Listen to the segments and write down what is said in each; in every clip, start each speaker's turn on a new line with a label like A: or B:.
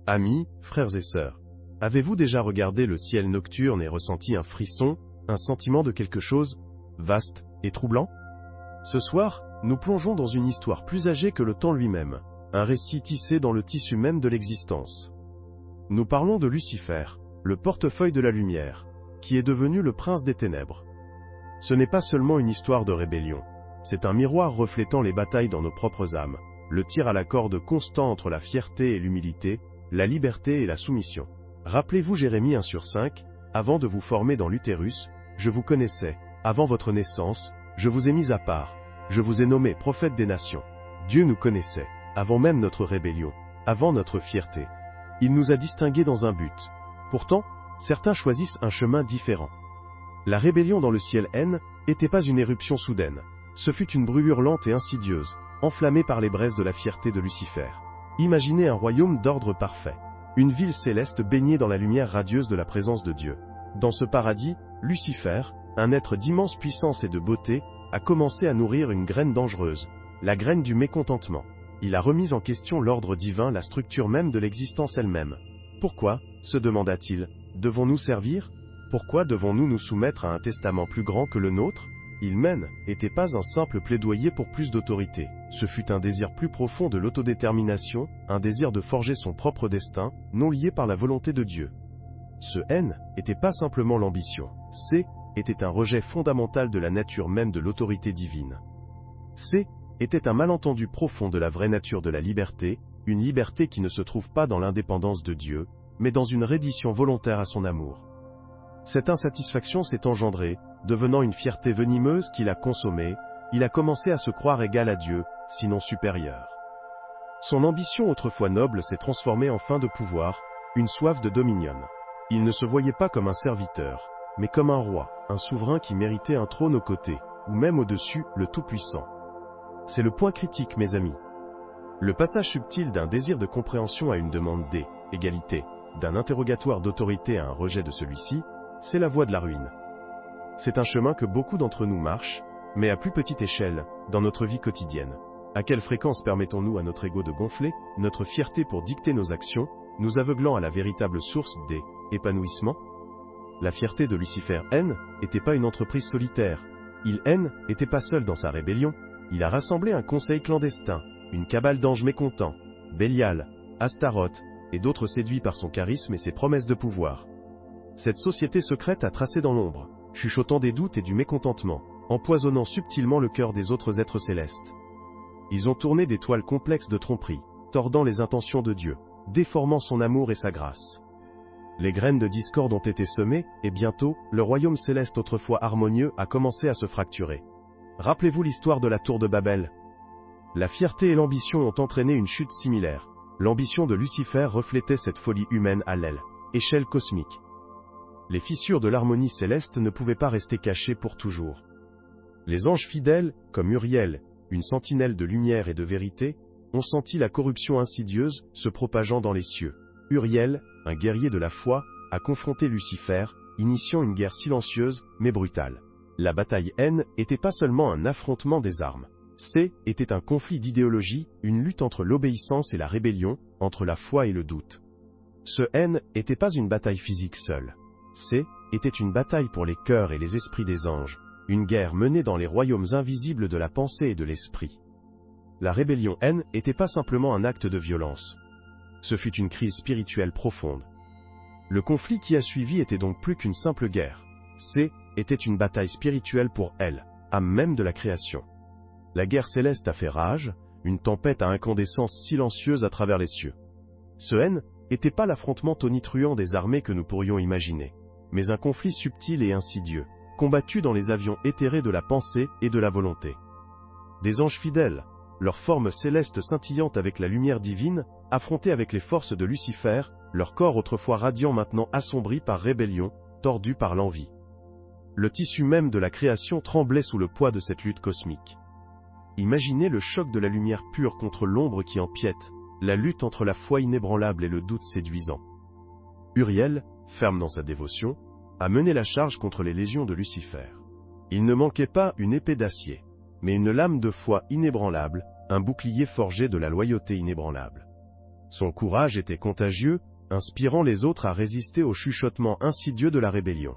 A: Amis, frères et sœurs, avez-vous déjà regardé le ciel nocturne et ressenti un frisson, un sentiment de quelque chose vaste et troublant? Ce soir, nous plongeons dans une histoire plus âgée que le temps lui-même, un récit tissé dans le tissu même de l'existence. Nous parlons de Lucifer, le portefeuille de la lumière, qui est devenu le prince des ténèbres. Ce n'est pas seulement une histoire de rébellion, c'est un miroir reflétant les batailles dans nos propres âmes, le tir à la corde constant entre la fierté et l'humilité, la liberté et la soumission. Rappelez-vous Jérémie 1/5, avant de vous former dans l'utérus, je vous connaissais, avant votre naissance, je vous ai mis à part, je vous ai nommé prophète des nations. Dieu nous connaissait, avant même notre rébellion, avant notre fierté. Il nous a distingués dans un but. Pourtant, certains choisissent un chemin différent. La rébellion dans le ciel N n'était pas une éruption soudaine. Ce fut une brûlure lente et insidieuse, enflammée par les braises de la fierté de Lucifer. Imaginez un royaume d'ordre parfait. Une ville céleste baignée dans la lumière radieuse de la présence de Dieu. Dans ce paradis, Lucifer, un être d'immense puissance et de beauté, a commencé à nourrir une graine dangereuse, la graine du mécontentement. Il a remis en question l'ordre divin, la structure même de l'existence elle-même. Pourquoi, se demanda-t-il, devons-nous servir? Pourquoi devons-nous nous soumettre à un testament plus grand que le nôtre? Il n'était pas un simple plaidoyer pour plus d'autorité. Ce fut un désir plus profond de l'autodétermination, un désir de forger son propre destin, non lié par la volonté de Dieu. Ce N n'était pas simplement l'ambition. C était un rejet fondamental de la nature même de l'autorité divine. C était un malentendu profond de la vraie nature de la liberté, une liberté qui ne se trouve pas dans l'indépendance de Dieu, mais dans une reddition volontaire à son amour. Cette insatisfaction s'est engendrée, devenant une fierté venimeuse qu'il a consommée, il a commencé à se croire égal à Dieu, sinon supérieur. Son ambition autrefois noble s'est transformée en faim de pouvoir, une soif de dominion. Il ne se voyait pas comme un serviteur, mais comme un roi, un souverain qui méritait un trône aux côtés, ou même au-dessus, le Tout-Puissant. C'est le point critique, mes amis. Le passage subtil d'un désir de compréhension à une demande d'égalité, d'un interrogatoire d'autorité à un rejet de celui-ci, c'est la voie de la ruine. C'est un chemin que beaucoup d'entre nous marchent, mais à plus petite échelle, dans notre vie quotidienne. À quelle fréquence permettons-nous à notre ego de gonfler, notre fierté pour dicter nos actions, nous aveuglant à la véritable source d'épanouissement? La fierté de Lucifer n'était pas une entreprise solitaire. Il n'était pas seul dans sa rébellion. Il a rassemblé un conseil clandestin, une cabale d'anges mécontents, Bélial, Astaroth, et d'autres séduits par son charisme et ses promesses de pouvoir. Cette société secrète a tracé dans l'ombre, chuchotant des doutes et du mécontentement, empoisonnant subtilement le cœur des autres êtres célestes. Ils ont tourné des toiles complexes de tromperie, tordant les intentions de Dieu, déformant son amour et sa grâce. Les graines de discorde ont été semées, et bientôt, le royaume céleste autrefois harmonieux a commencé à se fracturer. Rappelez-vous l'histoire de la tour de Babel. La fierté et l'ambition ont entraîné une chute similaire. L'ambition de Lucifer reflétait cette folie humaine à l'échelle cosmique. Les fissures de l'harmonie céleste ne pouvaient pas rester cachées pour toujours. Les anges fidèles, comme Uriel, une sentinelle de lumière et de vérité, ont senti la corruption insidieuse se propageant dans les cieux. Uriel, un guerrier de la foi, a confronté Lucifer, initiant une guerre silencieuse, mais brutale. La bataille n'était pas seulement un affrontement des armes. Était un conflit d'idéologie, une lutte entre l'obéissance et la rébellion, entre la foi et le doute. Ce n'était pas une bataille physique seule. Était une bataille pour les cœurs et les esprits des anges, une guerre menée dans les royaumes invisibles de la pensée et de l'esprit. La rébellion n'était pas simplement un acte de violence. Ce fut une crise spirituelle profonde. Le conflit qui a suivi était donc plus qu'une simple guerre. Était une bataille spirituelle pour âme même de la création. La guerre céleste a fait rage, une tempête à incandescence silencieuse à travers les cieux. Ce n'était pas l'affrontement tonitruant des armées que nous pourrions imaginer, mais un conflit subtil et insidieux, combattu dans les avions éthérés de la pensée et de la volonté. Des anges fidèles, leur forme céleste scintillante avec la lumière divine, affrontés avec les forces de Lucifer, leur corps autrefois radiant maintenant assombri par rébellion, tordu par l'envie. Le tissu même de la création tremblait sous le poids de cette lutte cosmique. Imaginez le choc de la lumière pure contre l'ombre qui empiète, la lutte entre la foi inébranlable et le doute séduisant. Uriel, ferme dans sa dévotion, a mené la charge contre les légions de Lucifer. Il ne manquait pas une épée d'acier, mais une lame de foi inébranlable, un bouclier forgé de la loyauté inébranlable. Son courage était contagieux, inspirant les autres à résister au chuchotement insidieux de la rébellion.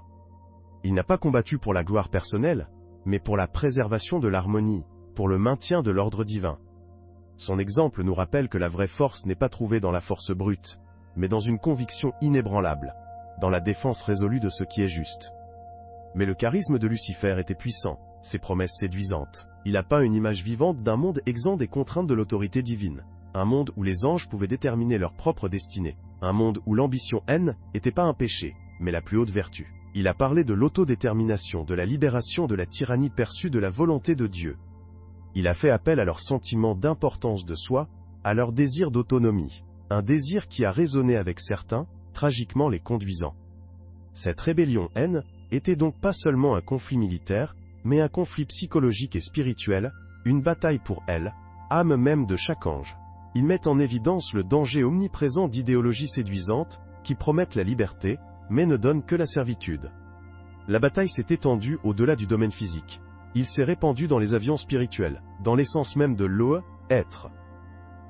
A: Il n'a pas combattu pour la gloire personnelle, mais pour la préservation de l'harmonie, pour le maintien de l'ordre divin. Son exemple nous rappelle que la vraie force n'est pas trouvée dans la force brute, mais dans une conviction inébranlable, dans la défense résolue de ce qui est juste. Mais le charisme de Lucifer était puissant, ses promesses séduisantes. Il a peint une image vivante d'un monde exempt des contraintes de l'autorité divine. Un monde où les anges pouvaient déterminer leur propre destinée. Un monde où l'ambition haine n'était pas un péché, mais la plus haute vertu. Il a parlé de l'autodétermination, de la libération de la tyrannie perçue de la volonté de Dieu. Il a fait appel à leur sentiment d'importance de soi, à leur désir d'autonomie. Un désir qui a résonné avec certains, tragiquement les conduisant. Cette rébellion-haine était donc pas seulement un conflit militaire, mais un conflit psychologique et spirituel, une bataille pour elle, âme même de chaque ange. Ils mettent en évidence le danger omniprésent d'idéologies séduisantes, qui promettent la liberté, mais ne donnent que la servitude. La bataille s'est étendue au-delà du domaine physique. Il s'est répandu dans les avions spirituels, dans l'essence même de l'être.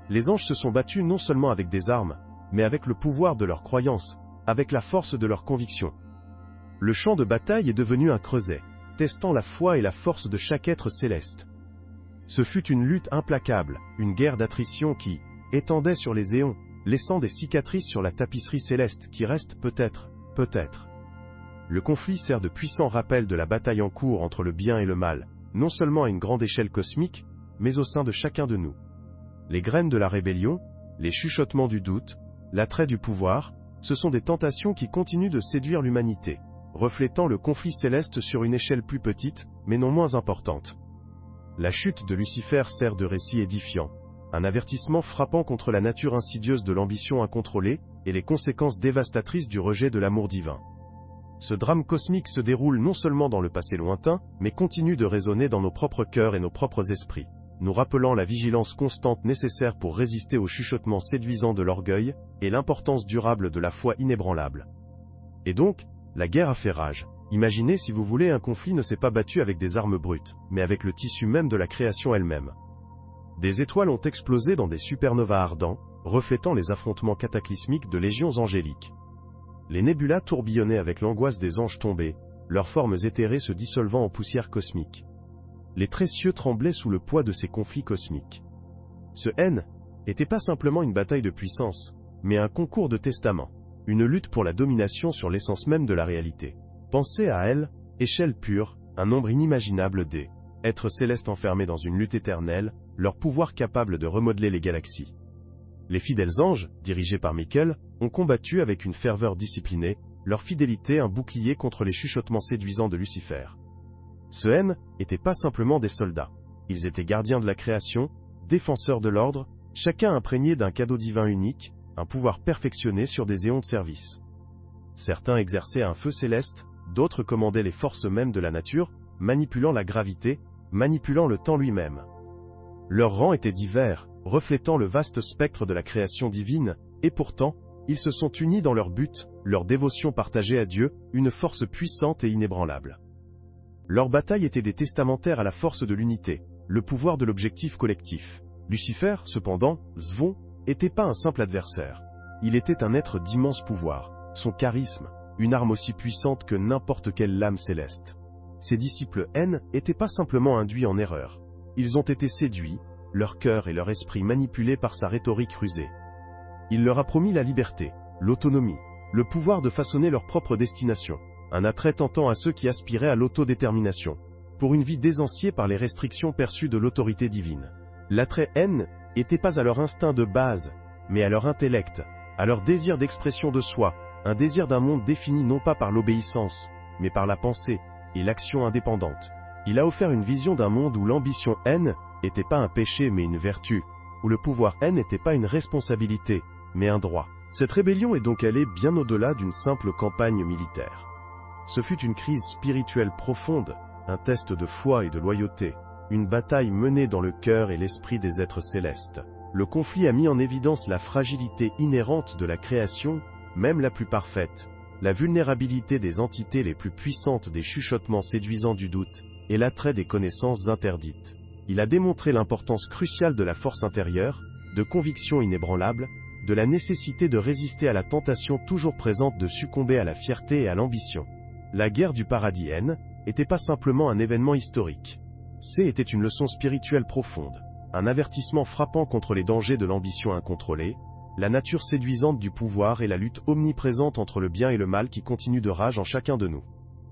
A: Les anges se sont battus non seulement avec des armes, mais avec le pouvoir de leur croyance, avec la force de leur conviction. Le champ de bataille est devenu un creuset, testant la foi et la force de chaque être céleste. Ce fut une lutte implacable, une guerre d'attrition qui étendait sur les éons, laissant des cicatrices sur la tapisserie céleste qui reste peut-être. Le conflit sert de puissant rappel de la bataille en cours entre le bien et le mal, non seulement à une grande échelle cosmique, mais au sein de chacun de nous. Les graines de la rébellion, les chuchotements du doute, l'attrait du pouvoir, ce sont des tentations qui continuent de séduire l'humanité, reflétant le conflit céleste sur une échelle plus petite, mais non moins importante. La chute de Lucifer sert de récit édifiant, un avertissement frappant contre la nature insidieuse de l'ambition incontrôlée et les conséquences dévastatrices du rejet de l'amour divin. Ce drame cosmique se déroule non seulement dans le passé lointain, mais continue de résonner dans nos propres cœurs et nos propres esprits, nous rappelant la vigilance constante nécessaire pour résister au chuchotement séduisant de l'orgueil, et l'importance durable de la foi inébranlable. Et donc, la guerre a fait rage. Imaginez si vous voulez un conflit ne s'est pas battu avec des armes brutes, mais avec le tissu même de la création elle-même. Des étoiles ont explosé dans des supernovas ardents, reflétant les affrontements cataclysmiques de légions angéliques. Les nébulas tourbillonnaient avec l'angoisse des anges tombés, leurs formes éthérées se dissolvant en poussière cosmique. Les très cieux tremblaient sous le poids de ces conflits cosmiques. Ce haine n'était pas simplement une bataille de puissance, mais un concours de testament, une lutte pour la domination sur l'essence même de la réalité. Pensez à elle, échelle pure, un nombre inimaginable d'êtres célestes enfermés dans une lutte éternelle, leur pouvoir capable de remodeler les galaxies. Les fidèles anges, dirigés par Michael, ont combattu avec une ferveur disciplinée, leur fidélité un bouclier contre les chuchotements séduisants de Lucifer. Ce haine n'était pas simplement des soldats. Ils étaient gardiens de la création, défenseurs de l'ordre, chacun imprégné d'un cadeau divin unique, un pouvoir perfectionné sur des éons de service. Certains exerçaient un feu céleste, d'autres commandaient les forces mêmes de la nature, manipulant la gravité, manipulant le temps lui-même. Leurs rangs étaient divers, reflétant le vaste spectre de la création divine, et pourtant, ils se sont unis dans leur but, leur dévotion partagée à Dieu, une force puissante et inébranlable. Leur bataille était des testamentaires à la force de l'unité, le pouvoir de l'objectif collectif. Lucifer, cependant, Zvon, n'était pas un simple adversaire. Il était un être d'immense pouvoir, son charisme, une arme aussi puissante que n'importe quelle lame céleste. Ses disciples haines n'étaient pas simplement induits en erreur. Ils ont été séduits, leur cœur et leur esprit manipulés par sa rhétorique rusée. Il leur a promis la liberté, l'autonomie, le pouvoir de façonner leur propre destination, un attrait tentant à ceux qui aspiraient à l'autodétermination, pour une vie désanciée par les restrictions perçues de l'autorité divine. L'attrait haine n'était pas à leur instinct de base, mais à leur intellect, à leur désir d'expression de soi, un désir d'un monde défini non pas par l'obéissance, mais par la pensée et l'action indépendante. Il a offert une vision d'un monde où l'ambition haine n'était pas un péché mais une vertu, où le pouvoir haine n'était pas une responsabilité, mais un droit. Cette rébellion est donc allée bien au-delà d'une simple campagne militaire. Ce fut une crise spirituelle profonde, un test de foi et de loyauté, une bataille menée dans le cœur et l'esprit des êtres célestes. Le conflit a mis en évidence la fragilité inhérente de la création, même la plus parfaite, la vulnérabilité des entités les plus puissantes des chuchotements séduisants du doute, et l'attrait des connaissances interdites. Il a démontré l'importance cruciale de la force intérieure, de conviction inébranlable, de la nécessité de résister à la tentation toujours présente de succomber à la fierté et à l'ambition. La guerre du paradis N n'était pas simplement un événement historique. C était une leçon spirituelle profonde, un avertissement frappant contre les dangers de l'ambition incontrôlée, la nature séduisante du pouvoir et la lutte omniprésente entre le bien et le mal qui continue de rage en chacun de nous.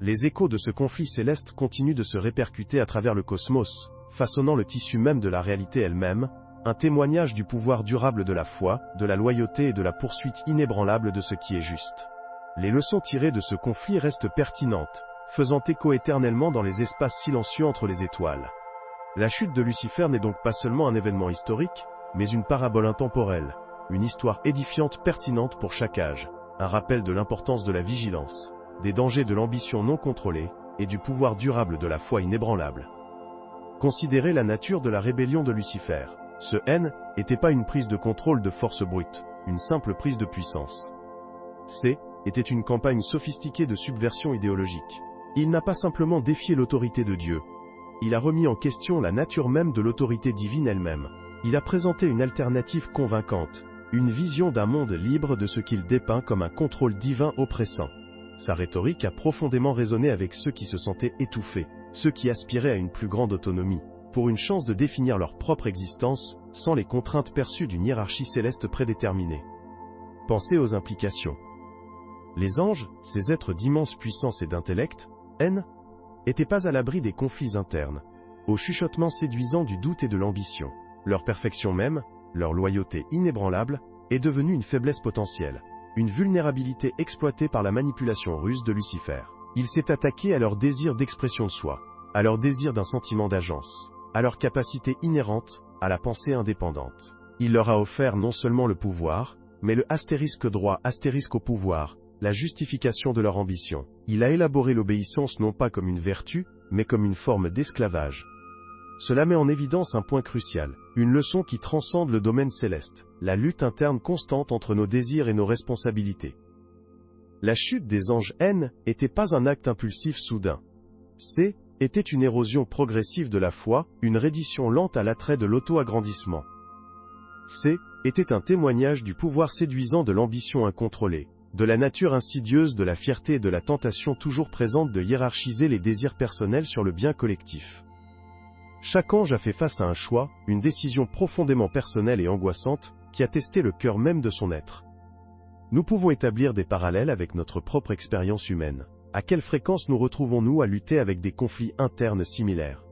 A: Les échos de ce conflit céleste continuent de se répercuter à travers le cosmos, façonnant le tissu même de la réalité elle-même, un témoignage du pouvoir durable de la foi, de la loyauté et de la poursuite inébranlable de ce qui est juste. Les leçons tirées de ce conflit restent pertinentes, faisant écho éternellement dans les espaces silencieux entre les étoiles. La chute de Lucifer n'est donc pas seulement un événement historique, mais une parabole intemporelle, une histoire édifiante pertinente pour chaque âge, un rappel de l'importance de la vigilance, des dangers de l'ambition non contrôlée, et du pouvoir durable de la foi inébranlable. Considérez la nature de la rébellion de Lucifer. Ce N n'était pas une prise de contrôle de force brute, une simple prise de puissance. C était une campagne sophistiquée de subversion idéologique. Il n'a pas simplement défié l'autorité de Dieu. Il a remis en question la nature même de l'autorité divine elle-même. Il a présenté une alternative convaincante, une vision d'un monde libre de ce qu'il dépeint comme un contrôle divin oppressant. Sa rhétorique a profondément résonné avec ceux qui se sentaient étouffés, ceux qui aspiraient à une plus grande autonomie, pour une chance de définir leur propre existence, sans les contraintes perçues d'une hiérarchie céleste prédéterminée. Pensez aux implications. Les anges, ces êtres d'immense puissance et d'intellect, N, n'étaient pas à l'abri des conflits internes, au chuchotement séduisant du doute et de l'ambition. Leur perfection même, leur loyauté inébranlable, est devenue une faiblesse potentielle, une vulnérabilité exploitée par la manipulation ruse de Lucifer. Il s'est attaqué à leur désir d'expression de soi, à leur désir d'un sentiment d'agence, à leur capacité inhérente, à la pensée indépendante. Il leur a offert non seulement le pouvoir, mais le astérisque droit astérisque au pouvoir, la justification de leur ambition. Il a élaboré l'obéissance non pas comme une vertu, mais comme une forme d'esclavage. Cela met en évidence un point crucial, une leçon qui transcende le domaine céleste, la lutte interne constante entre nos désirs et nos responsabilités. La chute des anges N n'était pas un acte impulsif soudain. C était une érosion progressive de la foi, une reddition lente à l'attrait de l'auto-agrandissement. C était un témoignage du pouvoir séduisant de l'ambition incontrôlée, de la nature insidieuse de la fierté et de la tentation toujours présente de hiérarchiser les désirs personnels sur le bien collectif. Chaque ange a fait face à un choix, une décision profondément personnelle et angoissante, qui a testé le cœur même de son être. Nous pouvons établir des parallèles avec notre propre expérience humaine. À quelle fréquence nous retrouvons-nous à lutter avec des conflits internes similaires?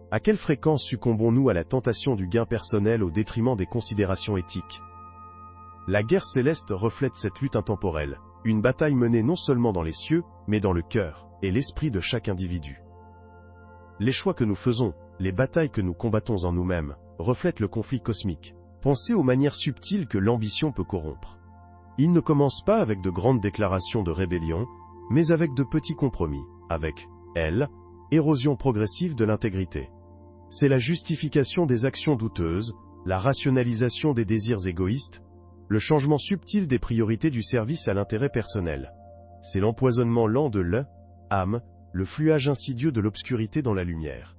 A: À quelle fréquence succombons-nous à la tentation du gain personnel au détriment des considérations éthiques? La guerre céleste reflète cette lutte intemporelle, une bataille menée non seulement dans les cieux, mais dans le cœur et l'esprit de chaque individu. Les choix que nous faisons, les batailles que nous combattons en nous-mêmes, reflètent le conflit cosmique. Pensez aux manières subtiles que l'ambition peut corrompre. Il ne commence pas avec de grandes déclarations de rébellion, mais avec de petits compromis, avec L, érosion progressive de l'intégrité. C'est la justification des actions douteuses, la rationalisation des désirs égoïstes, le changement subtil des priorités du service à l'intérêt personnel. C'est l'empoisonnement lent de l'âme, le fluage insidieux de l'obscurité dans la lumière.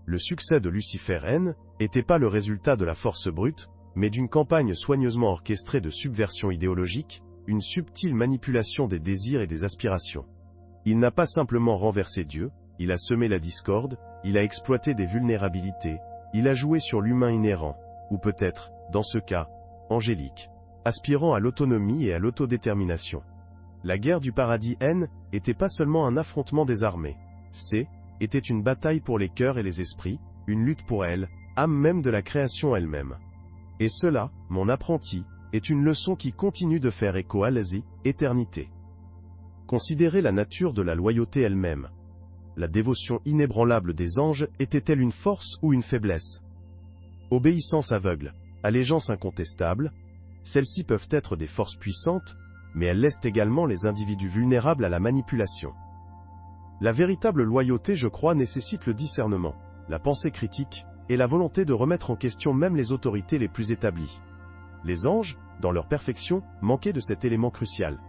A: Le succès de Lucifer N n'était pas le résultat de la force brute, mais d'une campagne soigneusement orchestrée de subversion idéologique, une subtile manipulation des désirs et des aspirations. Il n'a pas simplement renversé Dieu, il a semé la discorde, il a exploité des vulnérabilités, il a joué sur l'humain inhérent, ou peut-être, dans ce cas, angélique, aspirant à l'autonomie et à l'autodétermination. La guerre du paradis N n'était pas seulement un affrontement des armées. C était une bataille pour les cœurs et les esprits, une lutte pour elle, âme même de la création elle-même. Et cela, mon apprenti, est une leçon qui continue de faire écho à l'éternité. Considérez la nature de la loyauté elle-même. La dévotion inébranlable des anges était-elle une force ou une faiblesse? Obéissance aveugle, allégeance incontestable, celles-ci peuvent être des forces puissantes, mais elles laissent également les individus vulnérables à la manipulation. La véritable loyauté, je crois, nécessite le discernement, la pensée critique, et la volonté de remettre en question même les autorités les plus établies. Les anges, dans leur perfection, manquaient de cet élément crucial.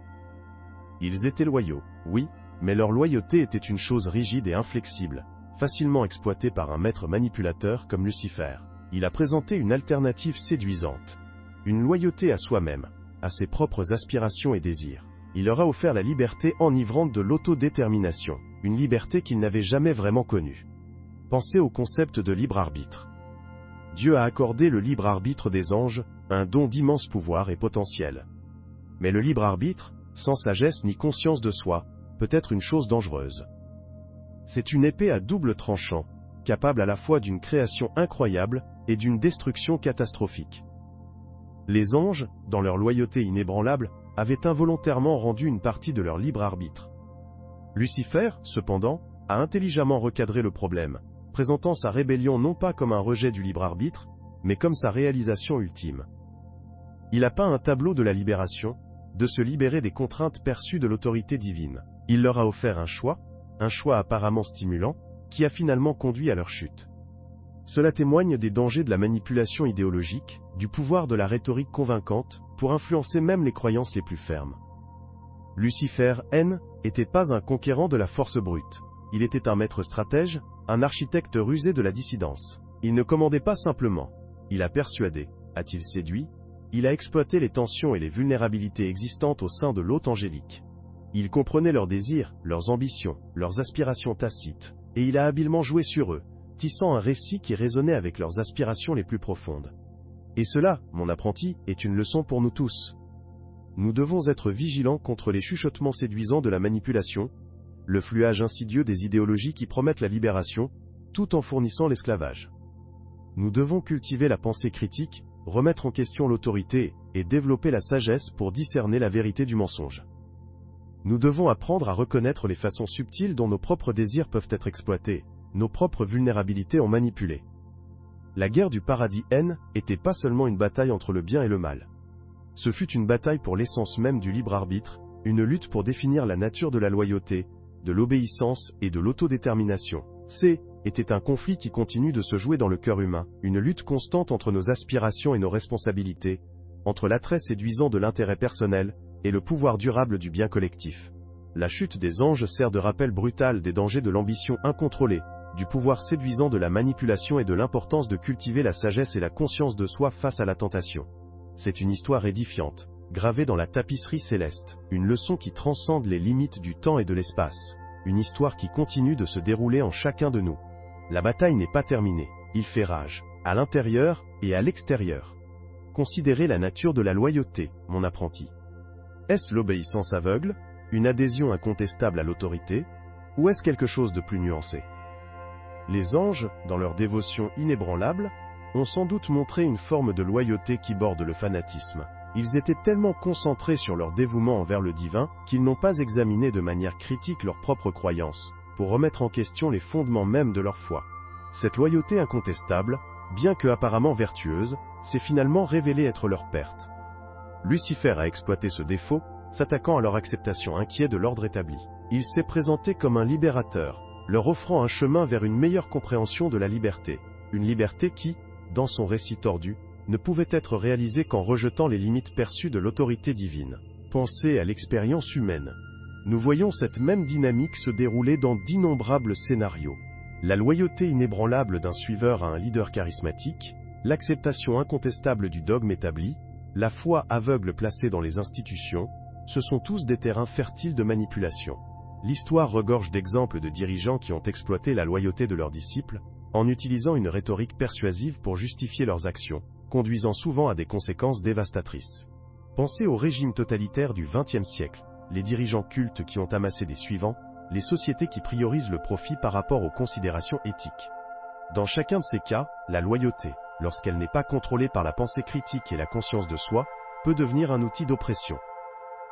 A: Ils étaient loyaux, oui, mais leur loyauté était une chose rigide et inflexible, facilement exploitée par un maître manipulateur comme Lucifer. Il a présenté une alternative séduisante. une loyauté à soi-même, à ses propres aspirations et désirs. Il leur a offert la liberté enivrante de l'autodétermination, une liberté qu'ils n'avaient jamais vraiment connue. Pensez au concept de libre arbitre. Dieu a accordé le libre arbitre des anges, un don d'immense pouvoir et potentiel. Mais le libre arbitre, sans sagesse ni conscience de soi, peut être une chose dangereuse. C'est une épée à double tranchant, capable à la fois d'une création incroyable et d'une destruction catastrophique. Les anges, dans leur loyauté inébranlable, avaient involontairement rendu une partie de leur libre arbitre. Lucifer, cependant, a intelligemment recadré le problème, présentant sa rébellion non pas comme un rejet du libre arbitre, mais comme sa réalisation ultime. Il a peint un tableau de la libération, de se libérer des contraintes perçues de l'autorité divine. Il leur a offert un choix apparemment stimulant, qui a finalement conduit à leur chute. Cela témoigne des dangers de la manipulation idéologique, du pouvoir de la rhétorique convaincante, pour influencer même les croyances les plus fermes. Lucifer, n'était pas un conquérant de la force brute. Il était un maître stratège, un architecte rusé de la dissidence. Il ne commandait pas simplement. Il a persuadé. A-t-il séduit? Il a exploité les tensions et les vulnérabilités existantes au sein de l'hôte angélique. Il comprenait leurs désirs, leurs ambitions, leurs aspirations tacites, et il a habilement joué sur eux, tissant un récit qui résonnait avec leurs aspirations les plus profondes. Et cela, mon apprenti, est une leçon pour nous tous. Nous devons être vigilants contre les chuchotements séduisants de la manipulation, le fluage insidieux des idéologies qui promettent la libération, tout en fournissant l'esclavage. Nous devons cultiver la pensée critique, remettre en question l'autorité, et développer la sagesse pour discerner la vérité du mensonge. Nous devons apprendre à reconnaître les façons subtiles dont nos propres désirs peuvent être exploités, nos propres vulnérabilités en manipulées. La guerre du paradis n'était pas seulement une bataille entre le bien et le mal. Ce fut une bataille pour l'essence même du libre arbitre, une lutte pour définir la nature de la loyauté, de l'obéissance et de l'autodétermination. Était un conflit qui continue de se jouer dans le cœur humain, une lutte constante entre nos aspirations et nos responsabilités, entre l'attrait séduisant de l'intérêt personnel et le pouvoir durable du bien collectif. La chute des anges sert de rappel brutal des dangers de l'ambition incontrôlée, du pouvoir séduisant de la manipulation et de l'importance de cultiver la sagesse et la conscience de soi face à la tentation. C'est une histoire édifiante, gravée dans la tapisserie céleste, une leçon qui transcende les limites du temps et de l'espace, une histoire qui continue de se dérouler en chacun de nous. La bataille n'est pas terminée, il fait rage, à l'intérieur et à l'extérieur. Considérez la nature de la loyauté, mon apprenti. Est-ce l'obéissance aveugle, une adhésion incontestable à l'autorité, ou est-ce quelque chose de plus nuancé? Les anges, dans leur dévotion inébranlable, ont sans doute montré une forme de loyauté qui borde le fanatisme. Ils étaient tellement concentrés sur leur dévouement envers le divin, qu'ils n'ont pas examiné de manière critique leurs propres croyances, pour remettre en question les fondements mêmes de leur foi. Cette loyauté incontestable, bien que apparemment vertueuse, s'est finalement révélée être leur perte. Lucifer a exploité ce défaut, s'attaquant à leur acceptation inquiète de l'ordre établi. Il s'est présenté comme un libérateur, leur offrant un chemin vers une meilleure compréhension de la liberté. Une liberté qui, dans son récit tordu, ne pouvait être réalisée qu'en rejetant les limites perçues de l'autorité divine. Pensez à l'expérience humaine. Nous voyons cette même dynamique se dérouler dans d'innombrables scénarios. La loyauté inébranlable d'un suiveur à un leader charismatique, l'acceptation incontestable du dogme établi, la foi aveugle placée dans les institutions, ce sont tous des terrains fertiles de manipulation. L'histoire regorge d'exemples de dirigeants qui ont exploité la loyauté de leurs disciples, en utilisant une rhétorique persuasive pour justifier leurs actions, conduisant souvent à des conséquences dévastatrices. Pensez au régime totalitaire du XXe siècle, les dirigeants cultes qui ont amassé des suivants, les sociétés qui priorisent le profit par rapport aux considérations éthiques. Dans chacun de ces cas, la loyauté, lorsqu'elle n'est pas contrôlée par la pensée critique et la conscience de soi, peut devenir un outil d'oppression.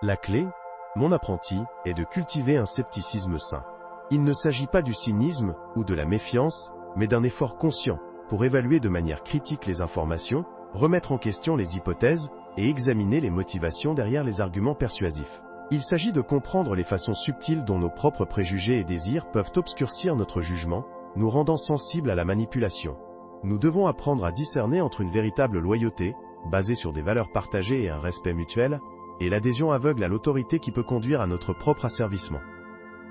A: La clé, mon apprenti, est de cultiver un scepticisme sain. Il ne s'agit pas du cynisme ou de la méfiance, mais d'un effort conscient, pour évaluer de manière critique les informations, remettre en question les hypothèses, et examiner les motivations derrière les arguments persuasifs. Il s'agit de comprendre les façons subtiles dont nos propres préjugés et désirs peuvent obscurcir notre jugement, nous rendant sensibles à la manipulation. Nous devons apprendre à discerner entre une véritable loyauté, basée sur des valeurs partagées et un respect mutuel, et l'adhésion aveugle à l'autorité qui peut conduire à notre propre asservissement.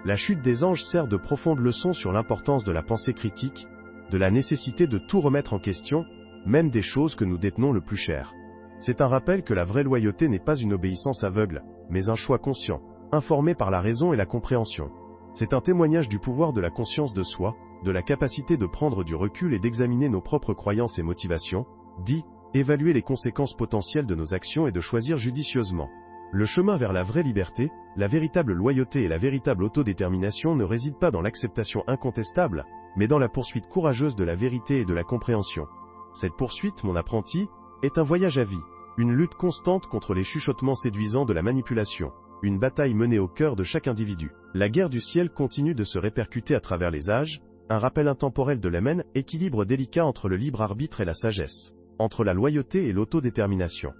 A: La chute des anges sert de profonde leçon sur l'importance de la pensée critique, de la nécessité de tout remettre en question, même des choses que nous détenons le plus cher. C'est un rappel que la vraie loyauté n'est pas une obéissance aveugle, mais un choix conscient, informé par la raison et la compréhension. C'est un témoignage du pouvoir de la conscience de soi, de la capacité de prendre du recul et d'examiner nos propres croyances et motivations, dit, évaluer les conséquences potentielles de nos actions et de choisir judicieusement. Le chemin vers la vraie liberté, la véritable loyauté et la véritable autodétermination ne résident pas dans l'acceptation incontestable, mais dans la poursuite courageuse de la vérité et de la compréhension. Cette poursuite, mon apprenti, est un voyage à vie, une lutte constante contre les chuchotements séduisants de la manipulation, une bataille menée au cœur de chaque individu. La guerre du ciel continue de se répercuter à travers les âges, un rappel intemporel de l'Amen, équilibre délicat entre le libre arbitre et la sagesse, entre la loyauté et l'autodétermination.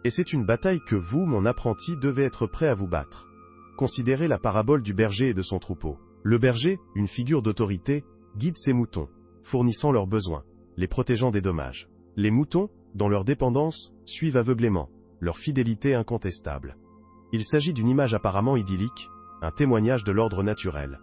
A: Et c'est une bataille que vous, mon apprenti, devez être prêt à vous battre. Considérez la parabole du berger et de son troupeau. Le berger, une figure d'autorité, guide ses moutons, fournissant leurs besoins, les protégeant des dommages. Les moutons, dans leur dépendance, suivent aveuglément, leur fidélité incontestable. Il s'agit d'une image apparemment idyllique, un témoignage de l'ordre naturel.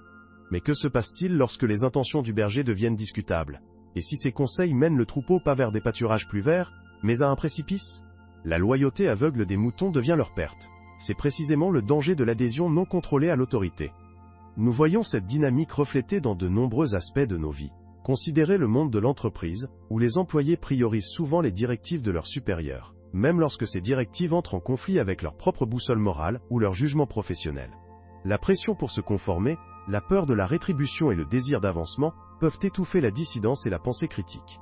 A: Mais que se passe-t-il lorsque les intentions du berger deviennent discutables? Et si ses conseils mènent le troupeau pas vers des pâturages plus verts, mais à un précipice? La loyauté aveugle des moutons devient leur perte. C'est précisément le danger de l'adhésion non contrôlée à l'autorité. Nous voyons cette dynamique reflétée dans de nombreux aspects de nos vies. Considérez le monde de l'entreprise, où les employés priorisent souvent les directives de leurs supérieurs, même lorsque ces directives entrent en conflit avec leur propre boussole morale ou leur jugement professionnel. La pression pour se conformer, la peur de la rétribution et le désir d'avancement peuvent étouffer la dissidence et la pensée critique.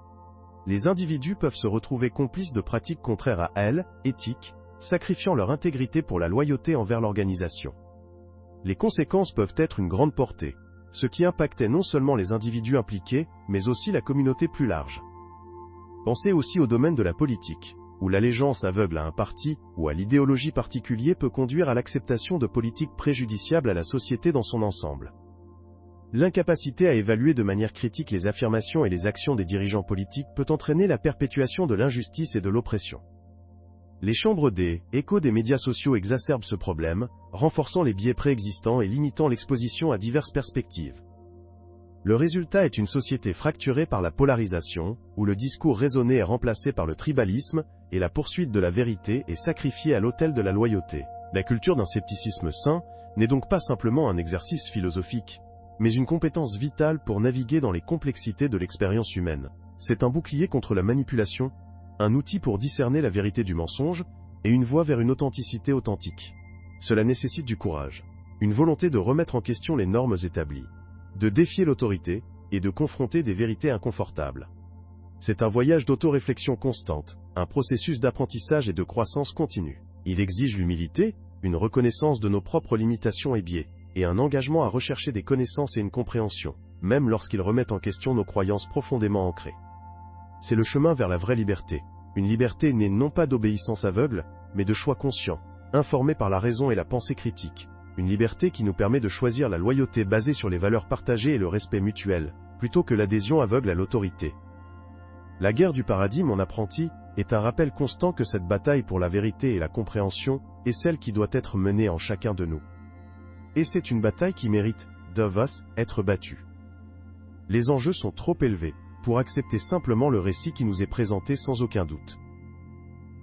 A: Les individus peuvent se retrouver complices de pratiques contraires à elles, éthiques, sacrifiant leur intégrité pour la loyauté envers l'organisation. Les conséquences peuvent être une grande portée, ce qui impactait non seulement les individus impliqués, mais aussi la communauté plus large. Pensez aussi au domaine de la politique, où l'allégeance aveugle à un parti ou à l'idéologie particulière peut conduire à l'acceptation de politiques préjudiciables à la société dans son ensemble. L'incapacité à évaluer de manière critique les affirmations et les actions des dirigeants politiques peut entraîner la perpétuation de l'injustice et de l'oppression. Les chambres des échos des médias sociaux exacerbent ce problème, renforçant les biais préexistants et limitant l'exposition à diverses perspectives. Le résultat est une société fracturée par la polarisation, où le discours raisonné est remplacé par le tribalisme, et la poursuite de la vérité est sacrifiée à l'autel de la loyauté. La culture d'un scepticisme sain n'est donc pas simplement un exercice philosophique, mais une compétence vitale pour naviguer dans les complexités de l'expérience humaine. C'est un bouclier contre la manipulation, un outil pour discerner la vérité du mensonge, et une voie vers une authenticité authentique. Cela nécessite du courage, une volonté de remettre en question les normes établies, de défier l'autorité, et de confronter des vérités inconfortables. C'est un voyage d'autoréflexion constante, un processus d'apprentissage et de croissance continue. Il exige l'humilité, une reconnaissance de nos propres limitations et biais, et un engagement à rechercher des connaissances et une compréhension, même lorsqu'ils remettent en question nos croyances profondément ancrées. C'est le chemin vers la vraie liberté, une liberté née non pas d'obéissance aveugle, mais de choix conscients, informés par la raison et la pensée critique, une liberté qui nous permet de choisir la loyauté basée sur les valeurs partagées et le respect mutuel, plutôt que l'adhésion aveugle à l'autorité. La guerre du paradis, mon apprenti, est un rappel constant que cette bataille pour la vérité et la compréhension est celle qui doit être menée en chacun de nous. Et c'est une bataille qui mérite, d'avance, être battue. Les enjeux sont trop élevés pour accepter simplement le récit qui nous est présenté sans aucun doute.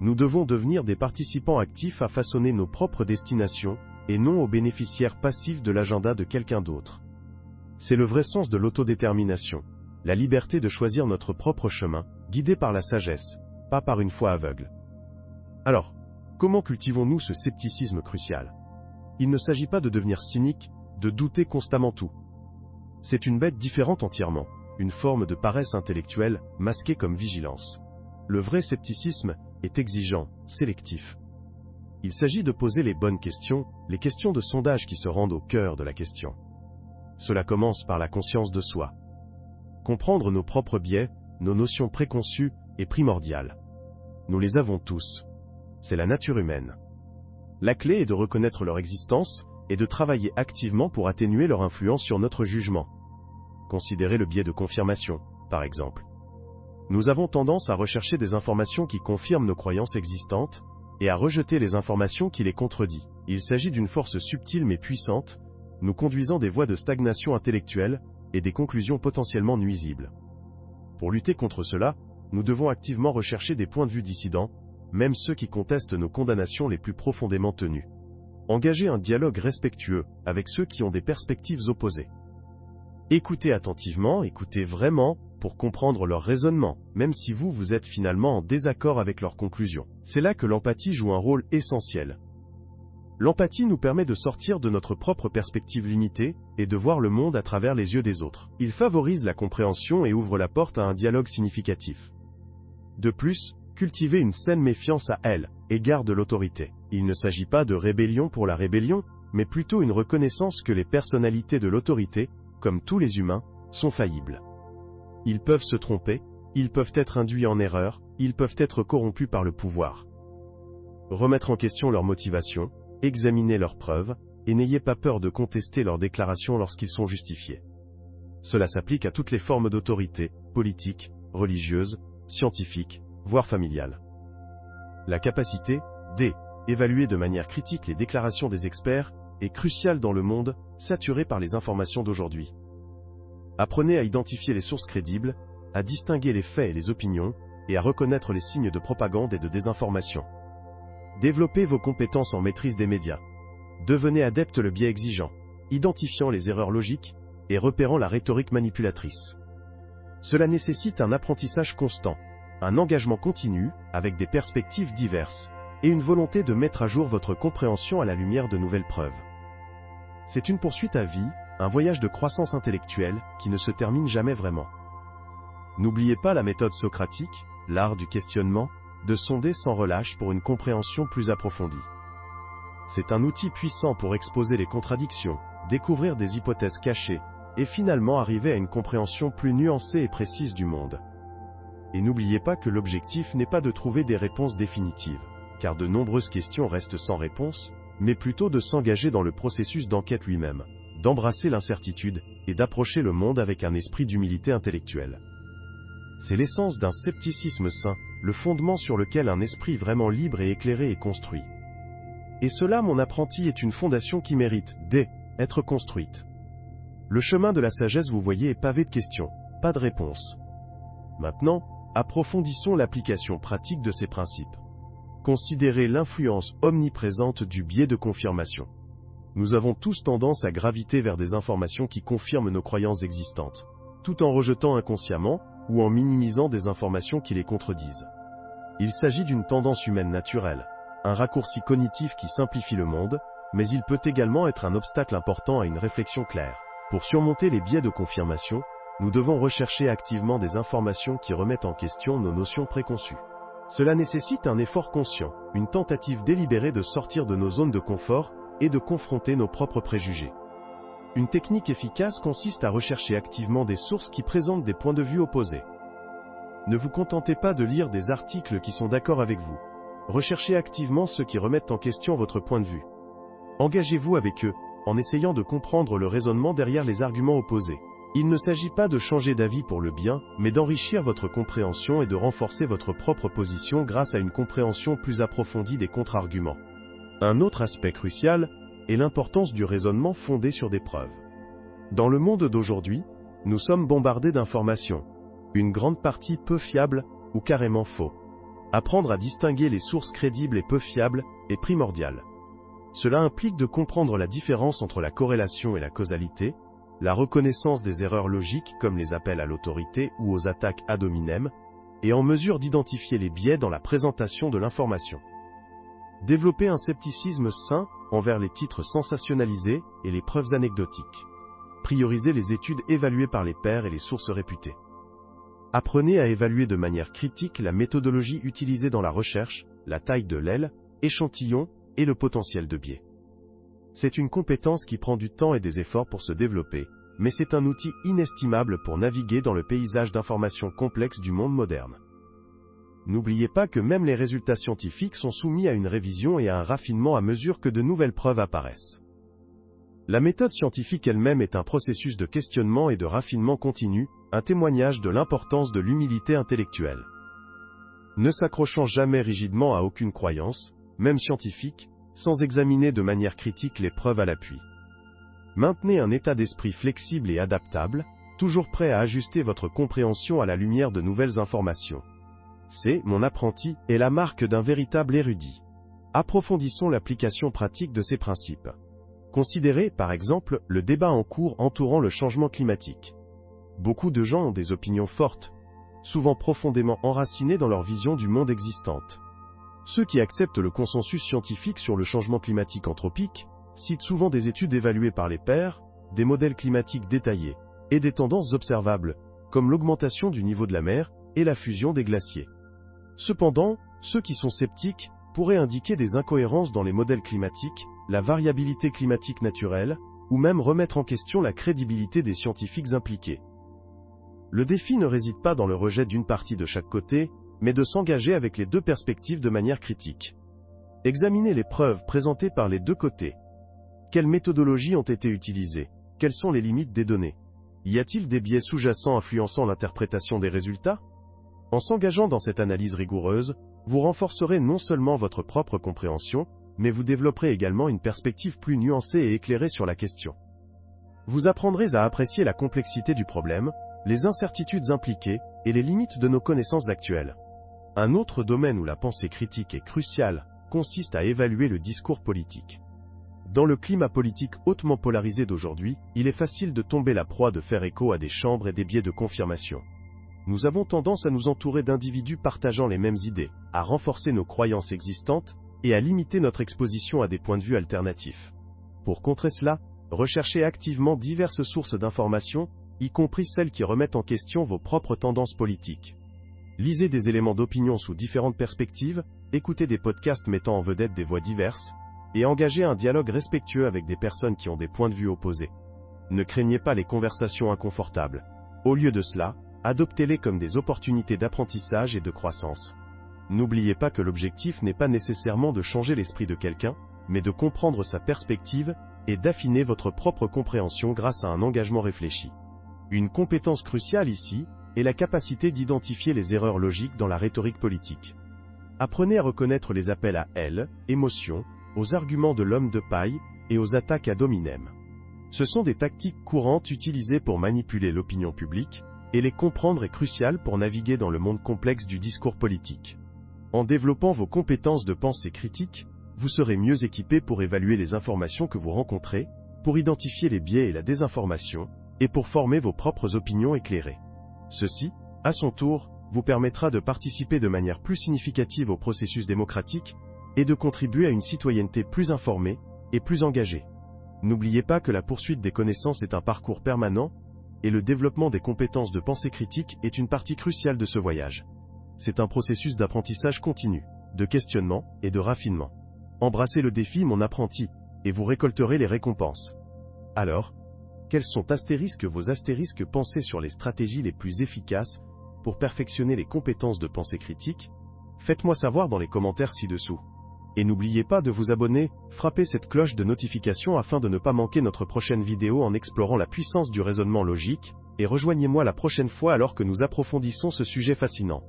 A: Nous devons devenir des participants actifs à façonner nos propres destinations, et non aux bénéficiaires passifs de l'agenda de quelqu'un d'autre. C'est le vrai sens de l'autodétermination, la liberté de choisir notre propre chemin, guidé par la sagesse, pas par une foi aveugle. Alors, comment cultivons-nous ce scepticisme crucial? Il ne s'agit pas de devenir cynique, de douter constamment tout. C'est une bête différente entièrement, une forme de paresse intellectuelle, masquée comme vigilance. Le vrai scepticisme est exigeant, sélectif. Il s'agit de poser les bonnes questions, les questions de sondage qui se rendent au cœur de la question. Cela commence par la conscience de soi. Comprendre nos propres biais, nos notions préconçues, est primordial. Nous les avons tous. C'est la nature humaine. La clé est de reconnaître leur existence, et de travailler activement pour atténuer leur influence sur notre jugement. Considérez le biais de confirmation, par exemple. Nous avons tendance à rechercher des informations qui confirment nos croyances existantes, et à rejeter les informations qui les contredisent. Il s'agit d'une force subtile mais puissante, nous conduisant des voies de stagnation intellectuelle, et des conclusions potentiellement nuisibles. Pour lutter contre cela, nous devons activement rechercher des points de vue dissidents, même ceux qui contestent nos condamnations les plus profondément tenues. Engagez un dialogue respectueux avec ceux qui ont des perspectives opposées. Écoutez attentivement, écoutez vraiment, pour comprendre leur raisonnement, même si vous êtes finalement en désaccord avec leurs conclusions. C'est là que l'empathie joue un rôle essentiel. L'empathie nous permet de sortir de notre propre perspective limitée et de voir le monde à travers les yeux des autres. Il favorise la compréhension et ouvre la porte à un dialogue significatif. De plus, cultivez une saine méfiance à l'égard de l'autorité. Il ne s'agit pas de rébellion pour la rébellion, mais plutôt une reconnaissance que les personnalités de l'autorité, comme tous les humains, sont faillibles. Ils peuvent se tromper, ils peuvent être induits en erreur, ils peuvent être corrompus par le pouvoir. Remettre en question leurs motivations, examinez leurs preuves, et n'ayez pas peur de contester leurs déclarations lorsqu'ils sont justifiés. Cela s'applique à toutes les formes d'autorité, politique, religieuse, scientifique, voire familiale. La capacité d'évaluer de manière critique les déclarations des experts est cruciale dans le monde saturé par les informations d'aujourd'hui. Apprenez à identifier les sources crédibles, à distinguer les faits et les opinions, et à reconnaître les signes de propagande et de désinformation. Développez vos compétences en maîtrise des médias. Devenez adepte le biais exigeant, identifiant les erreurs logiques et repérant la rhétorique manipulatrice. Cela nécessite un apprentissage constant, un engagement continu avec des perspectives diverses et une volonté de mettre à jour votre compréhension à la lumière de nouvelles preuves. C'est une poursuite à vie, un voyage de croissance intellectuelle qui ne se termine jamais vraiment. N'oubliez pas la méthode socratique, l'art du questionnement, de sonder sans relâche pour une compréhension plus approfondie. C'est un outil puissant pour exposer les contradictions, découvrir des hypothèses cachées, et finalement arriver à une compréhension plus nuancée et précise du monde. Et n'oubliez pas que l'objectif n'est pas de trouver des réponses définitives, car de nombreuses questions restent sans réponse, mais plutôt de s'engager dans le processus d'enquête lui-même, d'embrasser l'incertitude, et d'approcher le monde avec un esprit d'humilité intellectuelle. C'est l'essence d'un scepticisme sain, le fondement sur lequel un esprit vraiment libre et éclairé est construit. Et cela, mon apprenti, est une fondation qui mérite d'être construite. Le chemin de la sagesse, vous voyez, est pavé de questions, pas de réponses. Maintenant, approfondissons l'application pratique de ces principes. Considérez l'influence omniprésente du biais de confirmation. Nous avons tous tendance à graviter vers des informations qui confirment nos croyances existantes, tout en rejetant inconsciemment ou en minimisant des informations qui les contredisent. Il s'agit d'une tendance humaine naturelle, un raccourci cognitif qui simplifie le monde, mais il peut également être un obstacle important à une réflexion claire. Pour surmonter les biais de confirmation, nous devons rechercher activement des informations qui remettent en question nos notions préconçues. Cela nécessite un effort conscient, une tentative délibérée de sortir de nos zones de confort et de confronter nos propres préjugés. Une technique efficace consiste à rechercher activement des sources qui présentent des points de vue opposés. Ne vous contentez pas de lire des articles qui sont d'accord avec vous. Recherchez activement ceux qui remettent en question votre point de vue. Engagez-vous avec eux, en essayant de comprendre le raisonnement derrière les arguments opposés. Il ne s'agit pas de changer d'avis pour le bien, mais d'enrichir votre compréhension et de renforcer votre propre position grâce à une compréhension plus approfondie des contre-arguments. Un autre aspect crucial est l'importance du raisonnement fondé sur des preuves. Dans le monde d'aujourd'hui, nous sommes bombardés d'informations, une grande partie peu fiables ou carrément faux. Apprendre à distinguer les sources crédibles et peu fiables est primordial. Cela implique de comprendre la différence entre la corrélation et la causalité, la reconnaissance des erreurs logiques comme les appels à l'autorité ou aux attaques ad hominem, et en mesure d'identifier les biais dans la présentation de l'information. Développer un scepticisme sain envers les titres sensationnalisés et les preuves anecdotiques. Priorisez les études évaluées par les pairs et les sources réputées. Apprenez à évaluer de manière critique la méthodologie utilisée dans la recherche, la taille de l'échantillon et le potentiel de biais. C'est une compétence qui prend du temps et des efforts pour se développer, mais c'est un outil inestimable pour naviguer dans le paysage d'informations complexes du monde moderne. N'oubliez pas que même les résultats scientifiques sont soumis à une révision et à un raffinement à mesure que de nouvelles preuves apparaissent. La méthode scientifique elle-même est un processus de questionnement et de raffinement continu, un témoignage de l'importance de l'humilité intellectuelle. Ne s'accrochant jamais rigidement à aucune croyance, même scientifique, sans examiner de manière critique les preuves à l'appui. Maintenez un état d'esprit flexible et adaptable, toujours prêt à ajuster votre compréhension à la lumière de nouvelles informations. C'est mon apprenti est la marque d'un véritable érudit. Approfondissons l'application pratique de ces principes. Considérez, par exemple, le débat en cours entourant le changement climatique. Beaucoup de gens ont des opinions fortes, souvent profondément enracinées dans leur vision du monde existante. Ceux qui acceptent le consensus scientifique sur le changement climatique anthropique citent souvent des études évaluées par les pairs, des modèles climatiques détaillés, et des tendances observables, comme l'augmentation du niveau de la mer et la fusion des glaciers. Cependant, ceux qui sont sceptiques pourraient indiquer des incohérences dans les modèles climatiques, la variabilité climatique naturelle, ou même remettre en question la crédibilité des scientifiques impliqués. Le défi ne réside pas dans le rejet d'une partie de chaque côté, mais de s'engager avec les deux perspectives de manière critique. Examinez les preuves présentées par les deux côtés. Quelles méthodologies ont été utilisées? Quelles sont les limites des données? Y a-t-il des biais sous-jacents influençant l'interprétation des résultats? En s'engageant dans cette analyse rigoureuse, vous renforcerez non seulement votre propre compréhension, mais vous développerez également une perspective plus nuancée et éclairée sur la question. Vous apprendrez à apprécier la complexité du problème, les incertitudes impliquées et les limites de nos connaissances actuelles. Un autre domaine où la pensée critique est cruciale consiste à évaluer le discours politique. Dans le climat politique hautement polarisé d'aujourd'hui, il est facile de tomber la proie de faire écho à des chambres et des biais de confirmation. Nous avons tendance à nous entourer d'individus partageant les mêmes idées, à renforcer nos croyances existantes et à limiter notre exposition à des points de vue alternatifs. Pour contrer cela, recherchez activement diverses sources d'informations, y compris celles qui remettent en question vos propres tendances politiques. Lisez des éléments d'opinion sous différentes perspectives, écoutez des podcasts mettant en vedette des voix diverses, et engagez un dialogue respectueux avec des personnes qui ont des points de vue opposés. Ne craignez pas les conversations inconfortables. Au lieu de cela, adoptez-les comme des opportunités d'apprentissage et de croissance. N'oubliez pas que l'objectif n'est pas nécessairement de changer l'esprit de quelqu'un, mais de comprendre sa perspective et d'affiner votre propre compréhension grâce à un engagement réfléchi. Une compétence cruciale ici est la capacité d'identifier les erreurs logiques dans la rhétorique politique. Apprenez à reconnaître les appels à haine, émotion, aux arguments de l'homme de paille et aux attaques ad hominem. Ce sont des tactiques courantes utilisées pour manipuler l'opinion publique, et les comprendre est crucial pour naviguer dans le monde complexe du discours politique. En développant vos compétences de pensée critique, vous serez mieux équipé pour évaluer les informations que vous rencontrez, pour identifier les biais et la désinformation, et pour former vos propres opinions éclairées. Ceci, à son tour, vous permettra de participer de manière plus significative au processus démocratique, et de contribuer à une citoyenneté plus informée et plus engagée. N'oubliez pas que la poursuite des connaissances est un parcours permanent, et le développement des compétences de pensée critique est une partie cruciale de ce voyage. C'est un processus d'apprentissage continu, de questionnement et de raffinement. Embrassez le défi mon apprenti, et vous récolterez les récompenses. Alors, quels sont vos astérisques pensées sur les stratégies les plus efficaces pour perfectionner les compétences de pensée critique? Faites-moi savoir dans les commentaires ci-dessous. Et n'oubliez pas de vous abonner, frappez cette cloche de notification afin de ne pas manquer notre prochaine vidéo en explorant la puissance du raisonnement logique, et rejoignez-moi la prochaine fois alors que nous approfondissons ce sujet fascinant.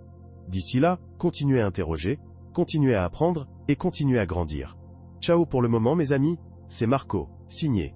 A: D'ici là, continuez à interroger, continuez à apprendre, et continuez à grandir. Ciao pour le moment mes amis, c'est Marco, signé